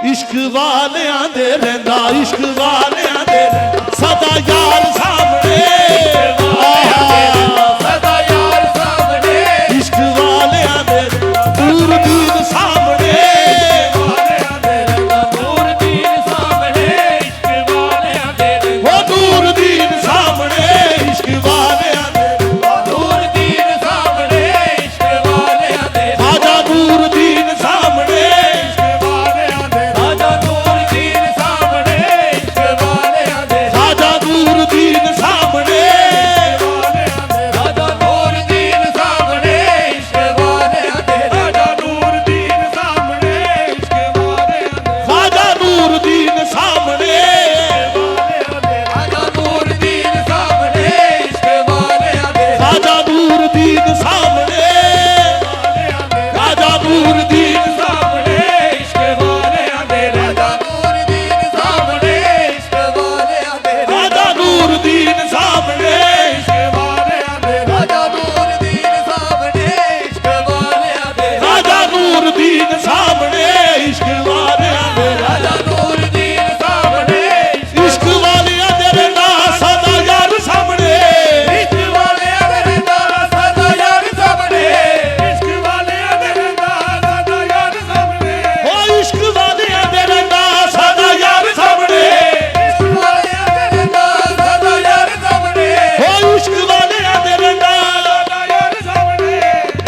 इश्क वालियां दे रहिंदा, इश्क वालियां दे सदा यार सामने, सदा यार सामने, इश्क वालियां दे दूरबीन सामने, दूरबीन सामने, इश्क वालियां दे वो दूरबीन सामने, इश्क वालियां दे दूरबीन सामने, इश्क वालियां दे आजा दूरबीन सामने, राजा दूरबीन सामने, इश्क वालियां दे आजा दूरबीन सामने, राजा दूरबीन सामने, इश्क वालियां दे राजा दूरबीन सामने, इश्क वालियां दे आजा दूरबीन सामने, राजा दूरबीन सामने, इश्क वालियां दे आजा दूरबीन सामने, आजा दूरबीन सामने, इश्क वालियां दे राजा दूरबीन सामने, इश्क वालियां दे आजा दूरबीन सामने, इश्क वालियां दे राजा दूरबीन सामने, इश्क वालियां दे आजा दूरबीन सामने, इश्क वालियां दे राजा दूरबीन सामने, इश्क वालियां दे रहिंदा सदा यार सामने, इश्क वालियां दे रहिंदा सदा यार सामने, इश्क वालियां दे रहिंदा सदा यार सामने, ओ इश्क वालियां दे रहिंदा सदा यार सामने, इश्क वालियां दे रहिंदा सदा यार सामने, ओ इश्क वालियां दे रहिंदा सदा यार सामने,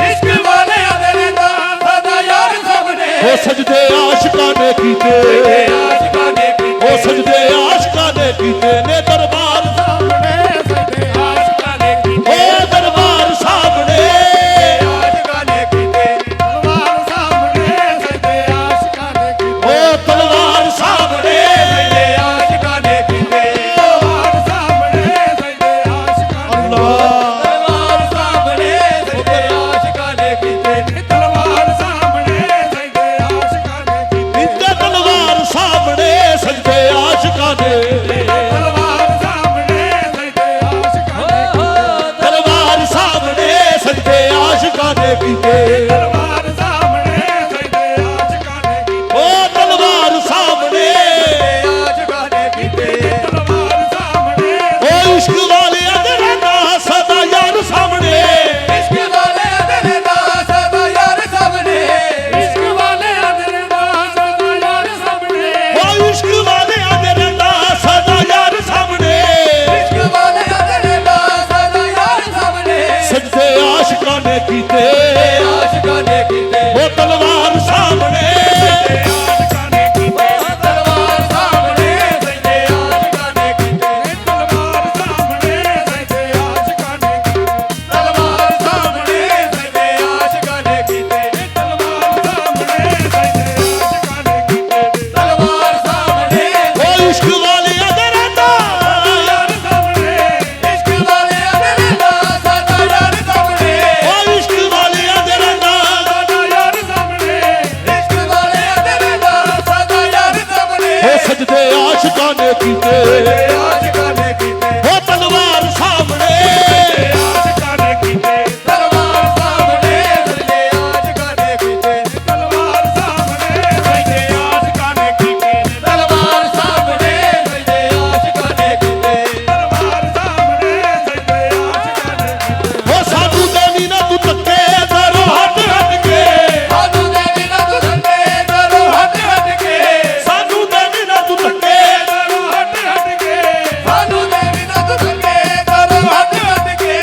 इश्क वालियां दे रहिंदा सदा यार सामने, ओ सजदे आशिकां ने कीते, आशिकां ने ओ सजदे आशिकां ने कीते ने दरबार सामने, सजदे आशिकां ने ओ कीते दरबार सामने, आशिकां ने कीते तलवार सामने, सजदे आशिकां ने कीते ओ तलवार सामने, सजदे आशिकां ने कीते तलवार सामने, सजदे आशिकां ने तलवार सामने, सजदे आशिकां ने कीते तलवार सामने, सजदे आशिकां ने कीते इनके तलवार सामने सजदे आशिकां ने, तलवार सामने, सजदे आशिकां ने तलवार सामने सजदे आशिकां ने कीते, तलवार सामने, सजदे आशिकां ने कीते ओ तलवार सामने, आशिकां ने कीते तलवार सामने, ओ इश्क वालियां दे रहिंदा सदा यार सामने, इश्क वालियां दे रहिंदा सदा यार सामने, इश्क वालियां दे रहिंदा सदा यार सामने, ओ इश्क वालियां दे रहिंदा सदा यार सामने, इश्क वालियां दे रहिंदा सदा यार सामने, सजदे आशिकां ने कीते, आशिकां ने कीते ओ तलवार सामने, आशिकां ने कीते तलवार सामने, सजदे आशिकां ने कीते तलवार सामने, सजदे आशिकां ने कीते तलवार सामने, सजदे आशिकां ने कीते तलवार सामने, सजदे आशिकां ने कीते तलवार सामने, ओ इश्क वालियां दे रहिंदा यार सामने, इश्क वालियां दे रहिंदा सदा यार सामने, ओ इश्क वालियां दे रहिंदा सदा यार सामने, इश्क वालियां दे रहिंदा सदा यार सामने, ओ सजदे आशिकां ने कीते, आशिकां ने कीते ओ तलवार सामने, आशिकां ने कीते तलवार सामने, सजदे आशिकां ने कीते तलवार सामने, सजदे आशिकां ने कीते तलवार सामने, सजदे आशिकां ने कीते तलवार सामने, सजदे आशिकां ने कीते ओ साधु देवी ना तू तक्के दरो हट हट के, साधु देवी ना तू धंधे करो हट हट के, साधु देवी ना तू तक्के करो हट हट के, साधु देवी ना तू धंधे करो हट हट के,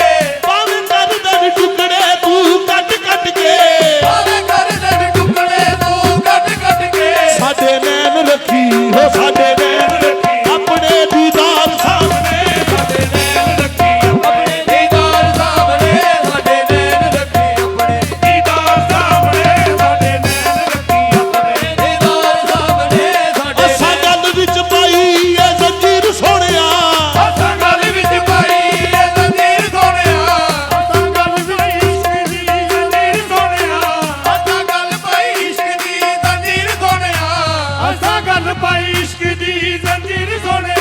पावे कर दे टुकड़े तू कट कट के, ਆਵੇ ਕਰ ਦੇ ਟੁਕੜੇ ਤੂੰ ਕੱਟ ਕੱਟ ਕੇ, साडे नैन रखी हो साडे नैन रखी अपने दीदार सामने, ਸਾਡੇ ਨੈਣ ਰੱਖੀ ਆਪਣੇ ਦੀਦਾਰ ਸਾਹਮਣੇ, ਸਾਡੇ ਨੈਣ ਰੱਖੀ ਆਪਣੇ ਦੀਦਾਰ ਸਾਹਮਣੇ, ਸਾਡੇ ਨੈਣ ਰੱਖੀ ਆਪਣੇ ਦੀਦਾਰ ਸਾਹਮਣੇ, ਸਾਡੇ ਅਸਾਂ ਗੱਲ ਵਿੱਚ ਪਾਈ ਐ ਜ਼ੰਜੀਰ ਸੋਹਣਿਆ, ਅਸਾਂ ਗੱਲ ਵਿੱਚ ਪਾਈ ਇਹ ਜ਼ੰਜੀਰ ਸੋਹਣਿਆ, ਅਸਾਂ ਗੱਲ ਪਾਈ ਇਸ਼ਕ ਦੀ ਜ਼ੰਜੀਰ ਸੋਹਣਿਆ, ਅਸਾਂ ਗੱਲ ਪਾਈ ਇਸ਼ਕ ਦੀ ਜ਼ੰਜੀਰ ਸੋਹਣਿਆ, ਅਸਾਂ ਗੱਲ ਪਾਈ ਇਸ਼ਕ ਦੀ ਜ਼ੰਜੀਰ ਸੋਹਣਿਆ,